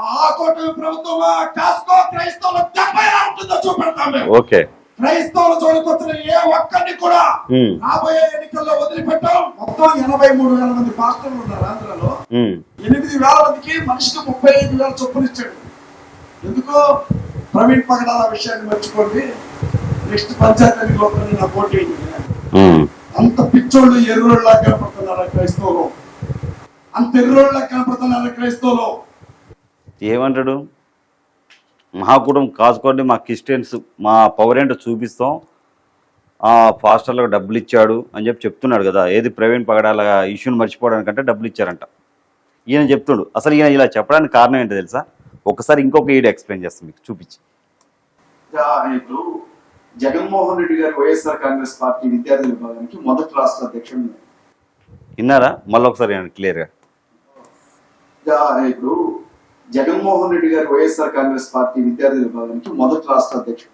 మహాకూటమి ప్రభుత్వమా కాస్కో క్రైస్తవుల దెబ్బ ఎలా ఉంటుందో చూపెడతాం మేము. ఓకే. క్రైస్తవుల జోలికొచ్చిన ఏ ఒక్కరిని కూడా రాబోయే ఎన్నికల్లో వదిలిపెట్టాం. మొత్తం 83,000 మంది పాస్టర్లు ఉన్నారు ఆంధ్రలో. 8,000 మందికి మనిషికి 35,000 చొప్పున ఇచ్చాడు. ఎందుకో ప్రవీణ్ పగడాల విషయాన్ని మర్చిపోండి. నెక్స్ట్ పంచాయతీ ఎన్నికల్లో నా పోటీ. అంత పిచ్చోళ్ళు ఎర్రోళ్ళ కనపడుతున్నారు క్రైస్తవులు. అంత ఎర్రోళ్ళ కనపడుతున్నారు క్రైస్తవులు. ఏమంటాడు? మహాకూటమి కాచుకోండి, మా క్రిస్టియన్స్ మా పవర్ ఏంటో చూపిస్తాం, పాస్టర్లకు డబ్బులు ఇచ్చాడు అని చెప్తున్నాడు కదా. ఏది ప్రవీణ్ పగడాల ఇష్యూని మర్చిపోవడానికంటే డబ్బులు ఇచ్చారంట. ఈయన చెప్తుడు. అసలు ఈయన ఇలా చెప్పడానికి కారణం ఏంటో తెలుసా? ఒకసారి ఇంకొక ఈడు ఎక్స్ప్లెయిన్ చేస్తాం మీకు, చూపించి. ఇప్పుడు జగన్మోహన్ రెడ్డి గారు వైఎస్ఆర్ కాంగ్రెస్ పార్టీ విద్యార్థి విభాగానికి మొదటి రాష్ట్ర అధ్యక్షుడు. విన్నారా? మళ్ళీ ఒకసారి క్లియర్గా. ఇప్పుడు జగన్మోహన్ రెడ్డి గారు వైఎస్ఆర్ కాంగ్రెస్ పార్టీ విద్యార్థి విభాగానికి మొదటి రాష్ట్ర అధ్యక్షుడు.